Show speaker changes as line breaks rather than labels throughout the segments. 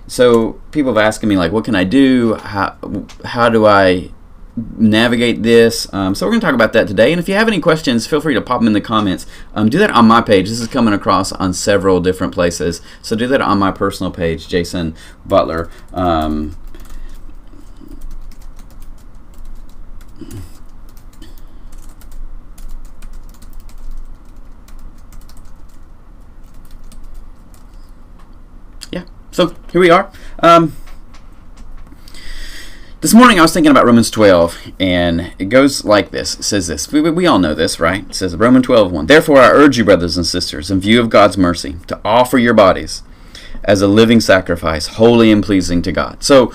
So people have asking me, like, what can I do? How do I navigate this? So we're going to talk about that today. And if you have any questions, feel free to pop them in the comments. Do that on my page. This is coming across on several different places. So do that on my personal page, Jason Butler. Yeah, so here we are. This morning I was thinking about Romans 12, and it goes like this. It says this. We all know this, right? It says Romans 12:1. Therefore I urge you, brothers and sisters, in view of God's mercy, to offer your bodies as a living sacrifice, holy and pleasing to God. So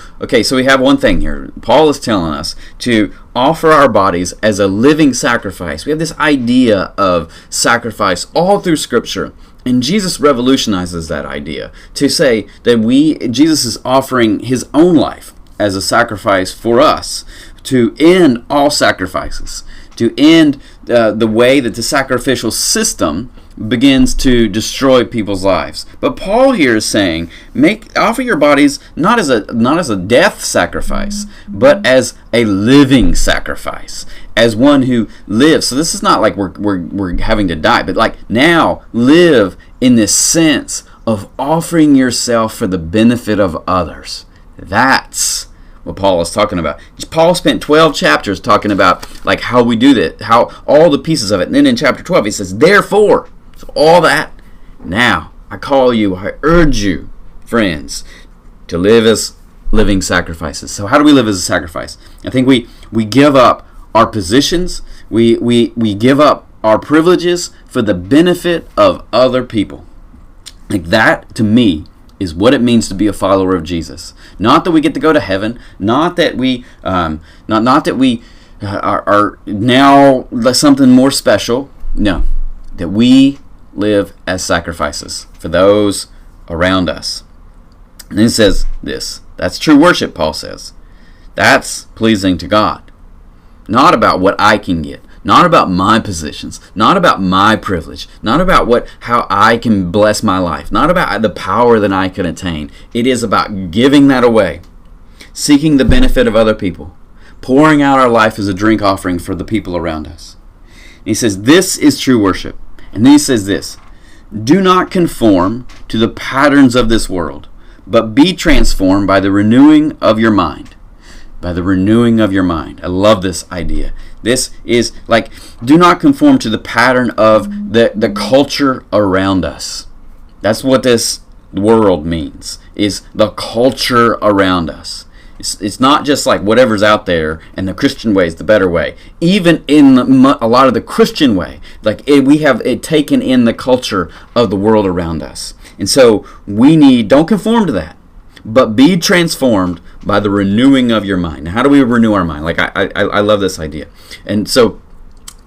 we have one thing here. Paul is telling us to offer our bodies as a living sacrifice. We have this idea of sacrifice all through Scripture. And Jesus revolutionizes that idea to say that Jesus is offering his own life as a sacrifice for us to end all sacrifices, to end the way that the sacrificial system begins to destroy people's lives. But Paul here is saying, offer your bodies not as a death sacrifice, but as a living sacrifice, as one who lives. So this is not like we're having to die, but like now live in this sense of offering yourself for the benefit of others. That's what Paul is talking about. Paul spent 12 chapters talking about like how we do that, how all the pieces of it. And then in chapter 12 he says, therefore, so all that, now I urge you, friends, to live as living sacrifices. So how do we live as a sacrifice? I think we give up our positions, we give up our privileges for the benefit of other people. Like that, to me, is what it means to be a follower of Jesus. Not that we get to go to heaven, not that we are now something more special. No, that we live as sacrifices for those around us. And it says this. That's true worship, Paul says. That's pleasing to God. Not about what I can get. Not about my positions, not about my privilege, not about how I can bless my life, not about the power that I can attain. It is about giving that away, seeking the benefit of other people, pouring out our life as a drink offering for the people around us. And he says, this is true worship. And then he says this, do not conform to the patterns of this world, but be transformed by the renewing of your mind. By the renewing of your mind. I love this idea. This is like, do not conform to the pattern of the culture around us. That's what this world means, is the culture around us. It's not just like whatever's out there and the Christian way is the better way. Even in a lot of the Christian way, like we have it taken in the culture of the world around us. And so don't conform to that, but be transformed by the renewing of your mind. Now, how do we renew our mind? Like I love this idea. And so,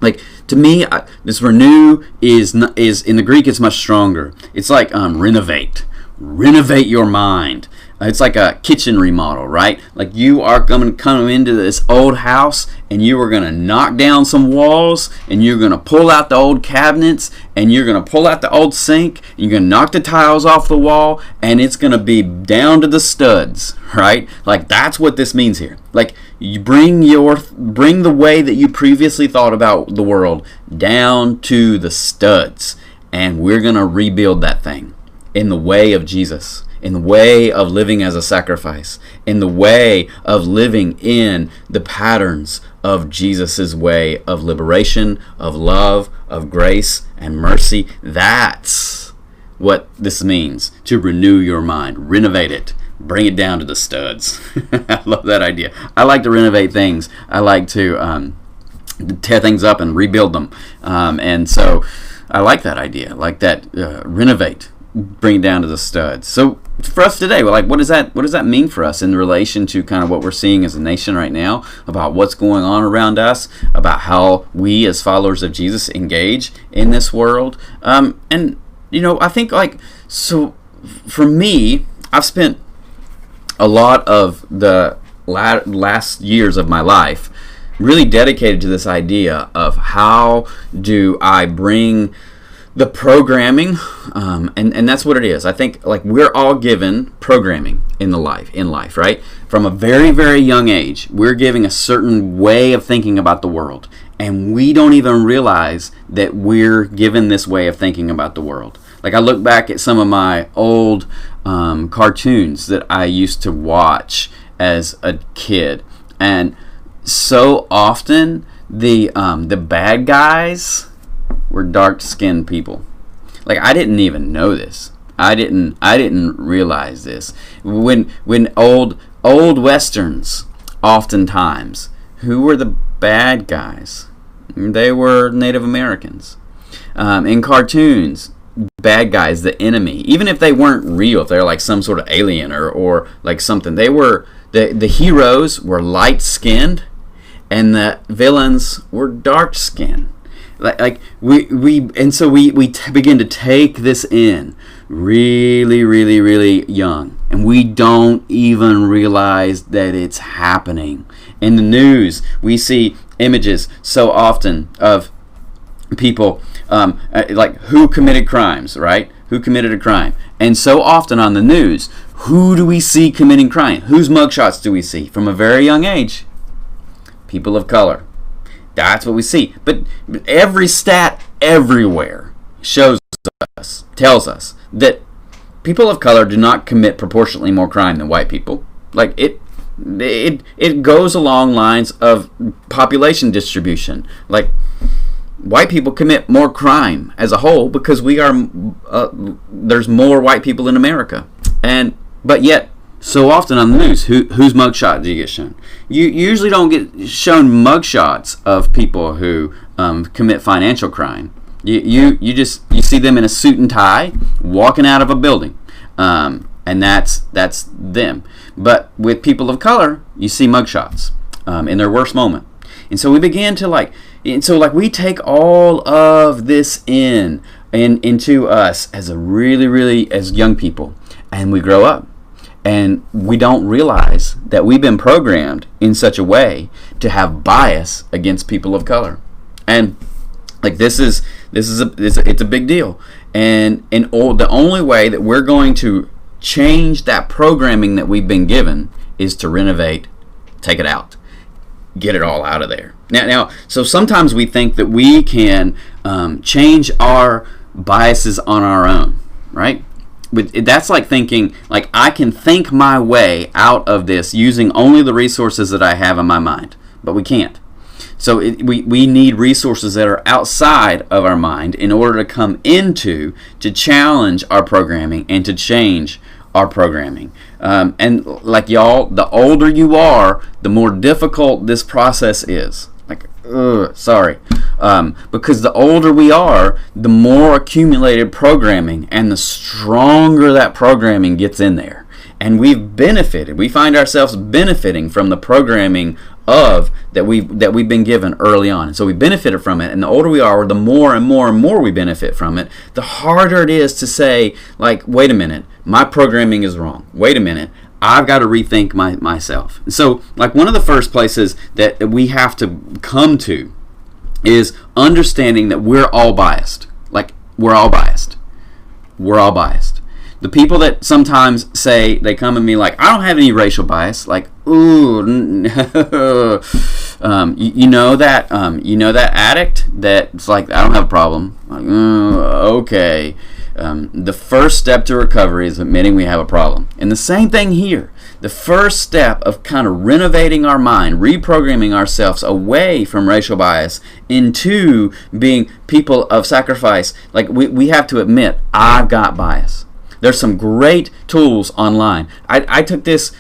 like to me, this renew is in the Greek. It's much stronger. It's like renovate your mind. It's like a kitchen remodel, right? Like you are going to come into this old house and you are going to knock down some walls and you're going to pull out the old cabinets and you're going to pull out the old sink and you're going to knock the tiles off the wall and it's going to be down to the studs, right? Like that's what this means here. Like you bring the way that you previously thought about the world down to the studs, and we're going to rebuild that thing in the way of Jesus. In the way of living as a sacrifice, in the way of living in the patterns of Jesus' way of liberation, of love, of grace, and mercy. That's what this means, to renew your mind, renovate it, bring it down to the studs. I love that idea. I like to renovate things. I like to tear things up and rebuild them. And so I like that idea, like that renovate, bring it down to the studs. So for us today, like what does that mean for us in relation to kind of what we're seeing as a nation right now, about what's going on around us, about how we as followers of Jesus engage in this world? And I think so for me, I've spent a lot of the last years of my life really dedicated to this idea of how do I bring the programming, and that's what it is. I think like we're all given programming in life, right? From a very, very young age, we're given a certain way of thinking about the world, and we don't even realize that we're given this way of thinking about the world. Like I look back at some of my old cartoons that I used to watch as a kid, and so often the bad guys were dark-skinned people. Like I didn't even know this. I didn't realize this. When old westerns, oftentimes, who were the bad guys? They were Native Americans. In cartoons, bad guys, the enemy, even if they weren't real, if they're like some sort of alien or like something, they were the heroes were light-skinned, and the villains were dark-skinned. We begin to take this in really, really, really young, and we don't even realize that it's happening. In the news, we see images so often of people like who committed crimes, right? Who committed a crime? And so often on the news, who do we see committing crime? Whose mugshots do we see? From a very young age, people of color. That's what we see. But every stat everywhere tells us that people of color do not commit proportionately more crime than white people. Like it goes along lines of population distribution. Like white people commit more crime as a whole because there's more white people in America. But yet so often on the news, whose mugshot do you get shown? You usually don't get shown mugshots of people who commit financial crime. You see them in a suit and tie walking out of a building, and that's them. But with people of color, you see mugshots in their worst moment, and so we begin to we take all of this into us as as young people, and we grow up. And we don't realize that we've been programmed in such a way to have bias against people of color, and like it's a big deal. And the only way that we're going to change that programming that we've been given is to renovate, take it out, get it all out of there. Now, so sometimes we think that we can change our biases on our own, right? That's like thinking, like I can think my way out of this using only the resources that I have in my mind, but we can't. So we need resources that are outside of our mind in order to come into, to challenge our programming and to change our programming. And like y'all, the older you are, the more difficult this process is. Because the older we are, the more accumulated programming and the stronger that programming gets in there. And we find ourselves benefiting from the programming that we've been given early on. And so we benefited from it, and the older we are, the more and more and more we benefit from it, the harder it is to say, like, wait a minute, my programming is wrong. Wait a minute, I've got to rethink myself. So, like, one of the first places that we have to come to is understanding that we're all biased. Like, we're all biased. We're all biased. The people that sometimes say, they come at me like, I don't have any racial bias. Like, ooh, you know that addict that's like, I don't have a problem. Like, okay. The first step to recovery is admitting we have a problem. And the same thing here. The first step of kind of renovating our mind, reprogramming ourselves away from racial bias into being people of sacrifice, like we have to admit, I've got bias. There's some great tools online. I took this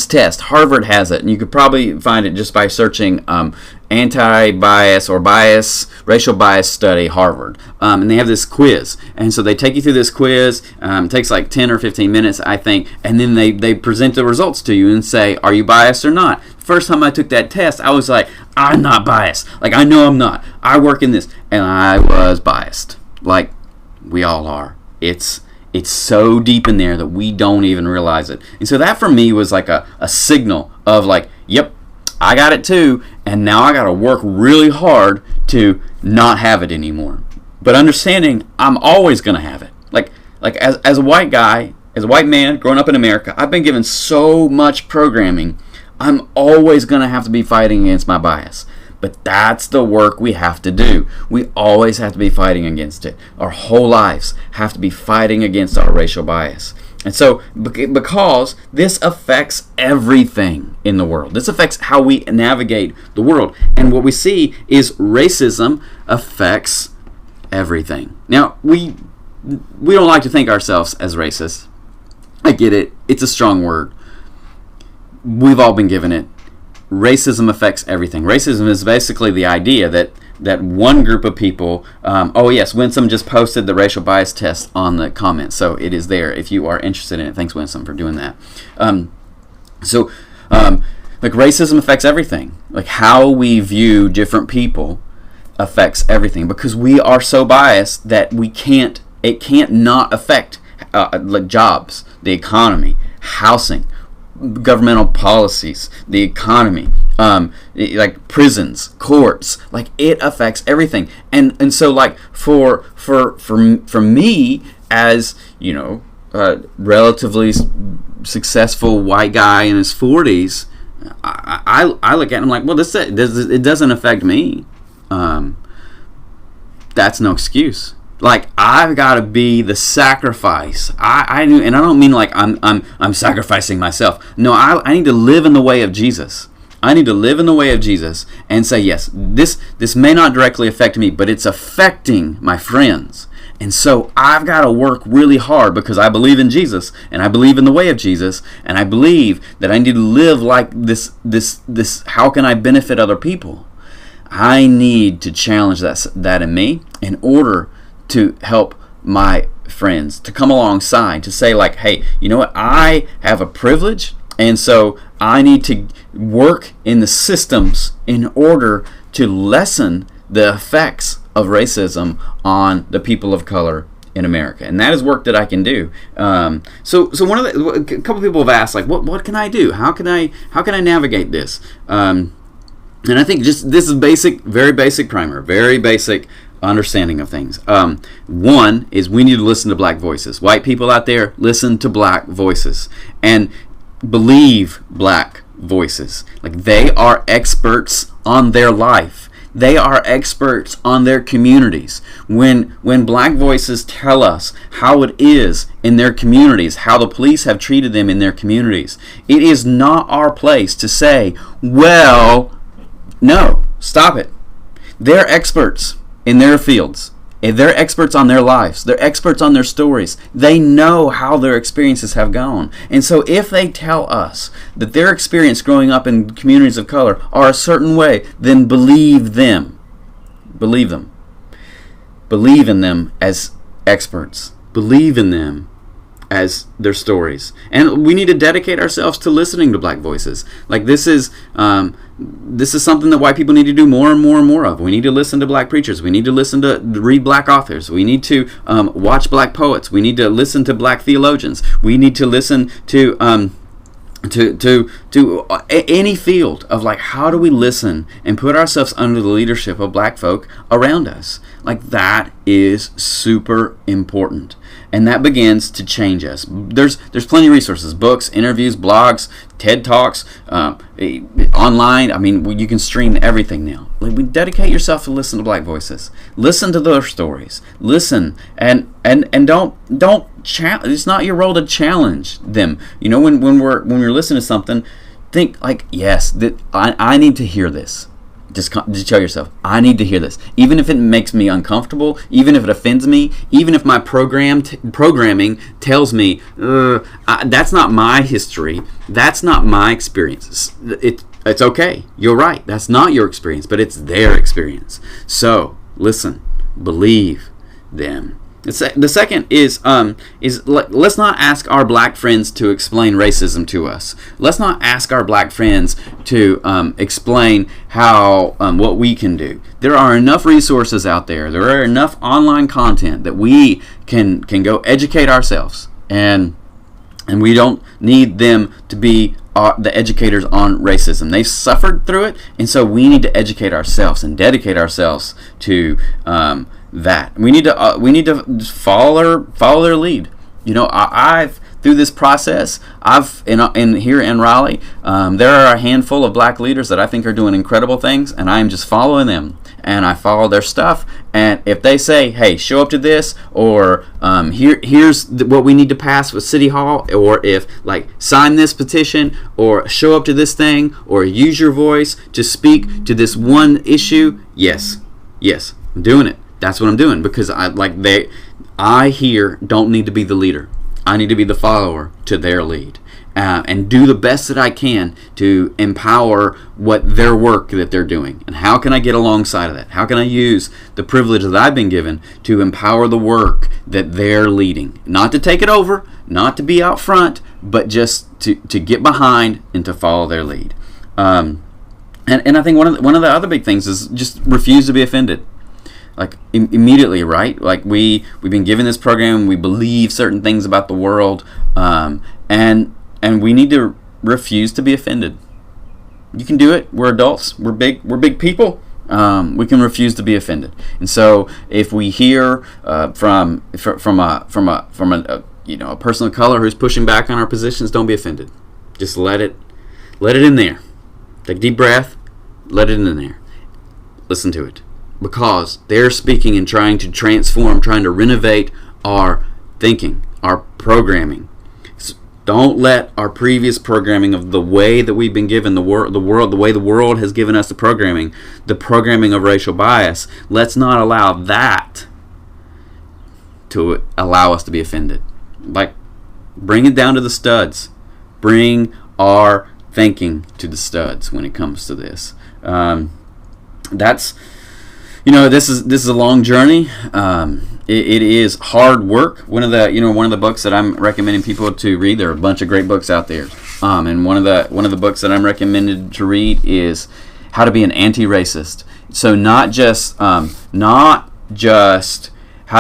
test. Harvard has it, and you could probably find it just by searching anti-bias or racial bias study Harvard. And they have this quiz. And so they take you through this quiz. It takes like 10 or 15 minutes, I think. And then they present the results to you and say, are you biased or not? First time I took that test, I was like, I'm not biased. Like, I know I'm not. I work in this. And I was biased. Like, we all are. It's so deep in there that we don't even realize it. And so that for me was like a signal of like, yep, I got it too, and now I got to work really hard to not have it anymore. but understanding I'm always going to have it. Like as a white guy, as a white man growing up in America, I've been given so much programming. I'm always going to have to be fighting against my bias. But that's the work we have to do. We always have to be fighting against it. Our whole lives have to be fighting against our racial bias. And so, because this affects everything in the world, this affects how we navigate the world. And what we see is racism affects everything. Now, we don't like to think ourselves as racist. I get it. It's a strong word. We've all been given it. Racism affects everything. Racism is basically the idea that one group of people, oh yes, Winsome just posted the racial bias test on the comments, so it is there if you are interested in it. Thanks, Winsome, for doing that. Like racism affects everything. Like how we view different people affects everything, because we are so biased that it can't not affect like jobs, the economy, housing, governmental policies, the economy, like prisons, courts. Like it affects everything. And so like for me, as you know, a relatively successful white guy in his 40s, I look at it and I'm like, well, it doesn't affect me. That's no excuse. Like I've got to be the sacrifice. And I don't mean like I'm sacrificing myself. No, I need to live in the way of Jesus. I need to live in the way of Jesus and say, yes, this may not directly affect me, but it's affecting my friends. And so I've got to work really hard because I believe in Jesus and I believe in the way of Jesus, and I believe that I need to live like this. How can I benefit other people? I need to challenge that in me in order to help my friends, to come alongside, to say like, hey, you know what, I have a privilege, and so I need to work in the systems in order to lessen the effects of racism on the people of color in America. And that is work that I can do. So a couple people have asked, like, what can I do? How can I navigate this? And I think just this is very basic primer, very basic understanding of things. One is we need to listen to black voices. White people out there, listen to black voices and believe black voices. Like they are experts on their life. They are experts on their communities. When black voices tell us how it is in their communities, how the police have treated them in their communities, it is not our place to say, well, no, stop it. They're experts in their fields. They're experts on their lives. They're experts on their stories. They know how their experiences have gone. And so if they tell us that their experience growing up in communities of color are a certain way, then believe them. Believe them. Believe in them as experts. Believe in them as their stories. And we need to dedicate ourselves to listening to black voices. Like this is something that white people need to do more and more and more of. We need to listen to black preachers. We need to read black authors. We need to watch black poets. We need to listen to black theologians. We need to listen to any field of like, how do we listen and put ourselves under the leadership of black folk around us? Like that is super important. And that begins to change us. There's plenty of resources, books, interviews, blogs, TED Talks, online. I mean, you can stream everything now. Like, dedicate yourself to listen to black voices. Listen to their stories. Listen and don't challenge. It's not your role to challenge them. You know, when we're listening to something, think like, yes, that I need to hear this. Just tell yourself, I need to hear this. Even if it makes me uncomfortable, even if it offends me, even if my programming tells me that's not my history, that's not my experience. It's okay. You're right. That's not your experience, but it's their experience. So listen, believe them. The second is let's not ask our black friends to explain racism to us. Let's not ask our black friends to explain how what we can do. There are enough resources out there. There are enough online content that we can go educate ourselves, and we don't need them to be the educators on racism. They've suffered through it, and so we need to educate ourselves and dedicate ourselves to that. We need to follow their lead. I've through this process, I've in here in Raleigh, there are a handful of black leaders that I think are doing incredible things, and I am just following them. And I follow their stuff. And if they say, "Hey, show up to this," or here's what we need to pass with City Hall," or if sign this petition, or show up to this thing, or use your voice to speak to this one issue, yes, I'm doing it. That's what I'm doing, because I here don't need to be the leader. I need to be the follower to their lead, and do the best that I can to empower what their work that they're doing. And how can I get alongside of that? How can I use the privilege that I've been given to empower the work that they're leading? Not to take it over, not to be out front, but just to get behind and to follow their lead. And I think one of the other big things is just refuse to be offended. Immediately, right? We've been given this program, we believe certain things about the world, and we need to refuse to be offended. You can do it. We're adults. We're big people. We can refuse to be offended. And so, if we hear from a person of color who's pushing back on our positions, don't be offended. Just let it in there. Take a deep breath. Let it in there. Listen to it. Because they're speaking and trying to transform, trying to renovate our thinking, our programming. So don't let our previous programming of the way that we've been given the way the world has given us the programming of racial bias. Let's not allow that to allow us to be offended. Bring it down to the studs. Bring our thinking to the studs when it comes to this. This is a long journey. It is hard work. One of the books that I'm recommending people to read. There are a bunch of great books out there. And one of the books that I'm recommended to read is How to Be an Anti-Racist. So not just how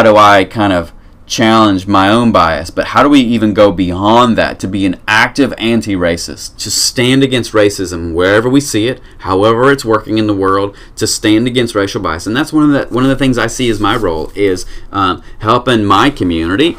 do I kind of challenge my own bias, but how do we even go beyond that to be an active anti-racist, to stand against racism wherever we see it, however it's working in the world, to stand against racial bias. And that's one of the things I see as my role is helping my community,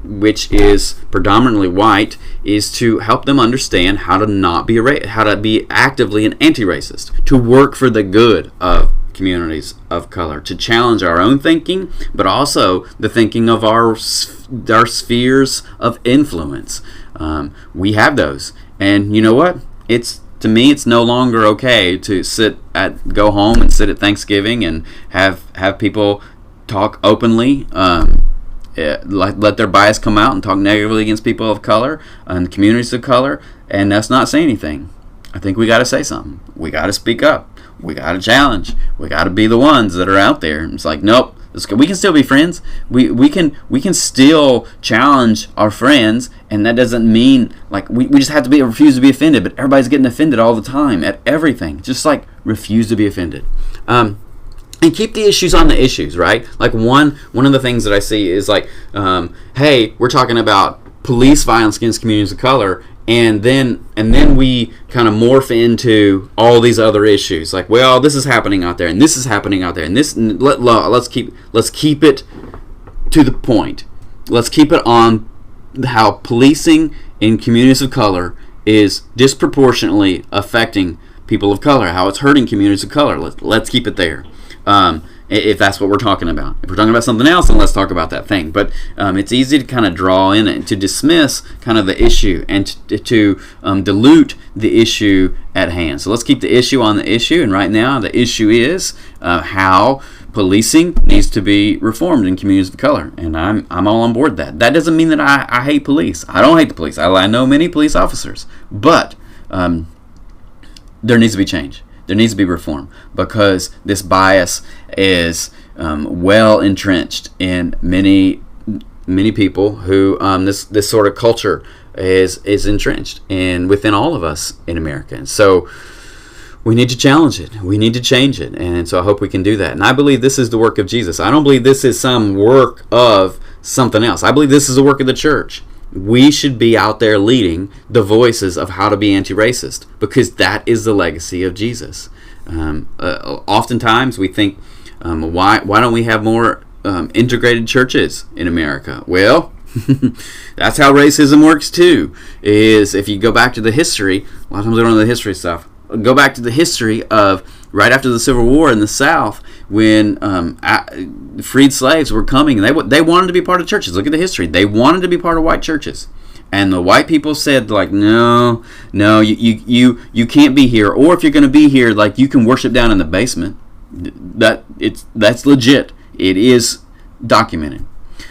which is predominantly white, is to help them understand how to be actively an anti-racist, to work for the good of communities of color, to challenge our own thinking, but also the thinking of our spheres of influence. We have those, and you know what? To me, it's no longer okay to go home and sit at Thanksgiving and have people talk openly, let their bias come out and talk negatively against people of color and communities of color, and us not say anything. I think we got to say something. We got to speak up. We got to challenge. We got to be the ones that are out there. It's nope. We can still be friends. We can still challenge our friends, and that doesn't mean we just have to refuse to be offended. But everybody's getting offended all the time at everything. Just refuse to be offended. And keep the issues on the issues, right? One of the things that I see is hey, we're talking about police violence against communities of color, and then we kind of morph into all these other issues. This is happening out there, and this is happening out there, and let's keep it to the point. Let's keep it on how policing in communities of color is disproportionately affecting people of color, how it's hurting communities of color. Let's keep it there. If that's what we're talking about. If we're talking about something else, then let's talk about that thing. But it's easy to kind of draw in and to dismiss kind of the issue and to dilute the issue at hand. So let's keep the issue on the issue. And right now, the issue is how policing needs to be reformed in communities of color. And I'm all on board that. That doesn't mean that I hate police. I don't hate the police. I know many police officers. But there needs to be change. There needs to be reform, because this bias is well entrenched in many people who this sort of culture is entrenched in within all of us in America. And so we need to challenge it. We need to change it. And so I hope we can do that. And I believe this is the work of Jesus. I don't believe this is some work of something else. I believe this is the work of the church. We should be out there leading the voices of how to be anti-racist, because that is the legacy of Jesus. Oftentimes we think Why don't we have more integrated churches in America? Well, that's how racism works too. Is if you go back to the history, a lot of times we don't know the history stuff. Go back to the history of right after the Civil War in the South, when freed slaves were coming, and they wanted to be part of churches. Look at the history; they wanted to be part of white churches, and the white people said, like, no, you can't be here, or if you're going to be here, like, you can worship down in the basement. That's legit. It is documented.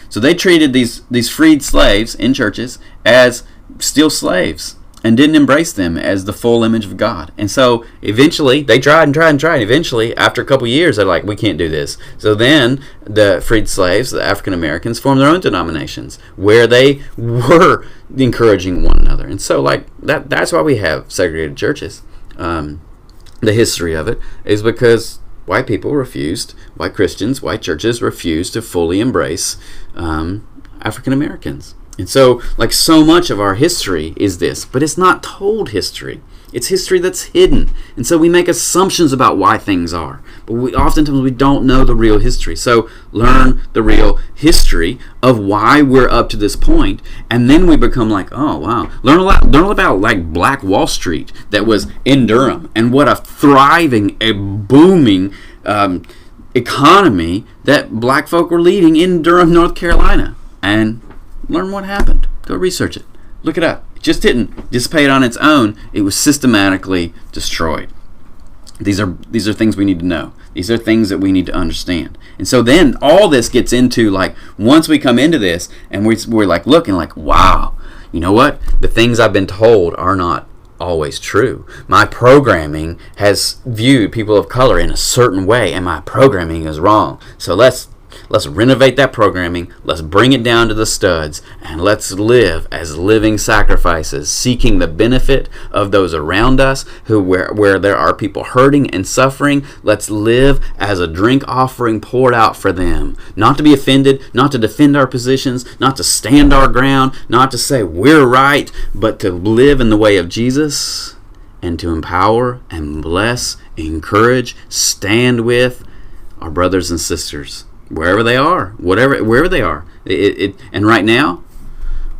So they treated these freed slaves in churches as still slaves and didn't embrace them as the full image of God. And so eventually they tried. Eventually, after a couple years, they're like, we can't do this. So then the freed slaves, the African Americans, formed their own denominations where they were encouraging one another. And so like that's why we have segregated churches. The history of it is because white Christians, white churches refused to fully embrace African Americans. And so, like, so much of our history is this, but it's not told history. It's history that's hidden. And so we make assumptions about why things are. But oftentimes we don't know the real history. So learn the real history of why we're up to this point, and then we become like, oh, wow. Learn about, like, Black Wall Street that was in Durham, and what a thriving, a booming economy that black folk were leading in Durham, North Carolina. And learn what happened. Go research it. Look it up. It just didn't dissipate on its own. It was systematically destroyed. These are things we need to know. These are things that we need to understand. And so then all this gets into, like, once we come into this and we're like looking like, wow, you know what? The things I've been told are not always true. My programming has viewed people of color in a certain way, and my programming is wrong. So let's renovate that programming, let's bring it down to the studs, and let's live as living sacrifices, seeking the benefit of those around us where there are people hurting and suffering. Let's live as a drink offering poured out for them. Not to be offended, not to defend our positions, not to stand our ground, not to say we're right, but to live in the way of Jesus and to empower and bless, encourage, stand with our brothers and sisters wherever they are, wherever they are. And right now,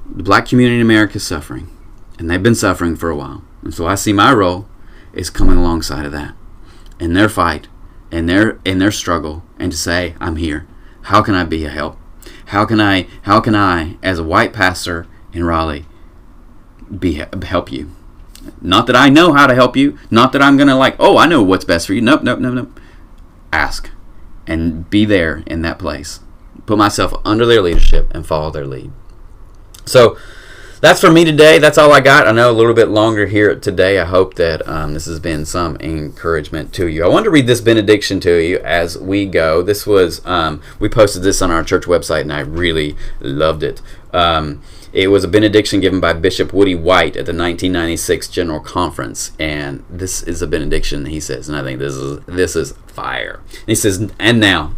the black community in America is suffering, and they've been suffering for a while. And so I see my role is coming alongside of that, in their fight, in their struggle, and to say, I'm here. How can I be a help? How can I, as a white pastor in Raleigh, help you? Not that I know how to help you. Not that I'm gonna I know what's best for you. Nope. Ask. And be there in that place. Put myself under their leadership and follow their lead. So that's for me today. That's all I got. I know a little bit longer here today. I hope that this has been some encouragement to you. I wanted to read this benediction to you as we go. This was, we posted this on our church website, and I really loved it. It was a benediction given by Bishop Woody White at the 1996 General Conference, and this is a benediction, he says, and I think this is fire. And he says, and now,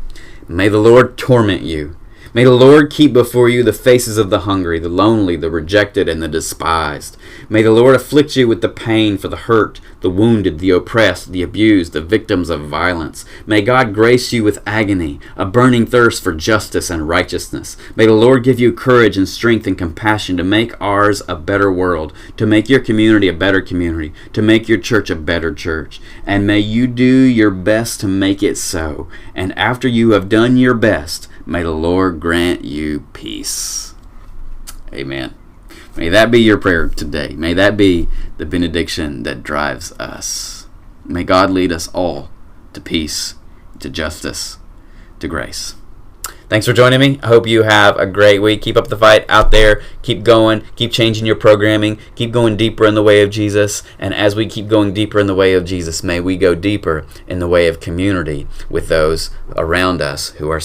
may the Lord torment you. May the Lord keep before you the faces of the hungry, the lonely, the rejected, and the despised. May the Lord afflict you with the pain for the hurt, the wounded, the oppressed, the abused, the victims of violence. May God grace you with agony, a burning thirst for justice and righteousness. May the Lord give you courage and strength and compassion to make ours a better world, to make your community a better community, to make your church a better church. And may you do your best to make it so. And after you have done your best, may the Lord grant you peace. Amen. May that be your prayer today. May that be the benediction that drives us. May God lead us all to peace, to justice, to grace. Thanks for joining me. I hope you have a great week. Keep up the fight out there. Keep going. Keep changing your programming. Keep going deeper in the way of Jesus. And as we keep going deeper in the way of Jesus, may we go deeper in the way of community with those around us who are suffering.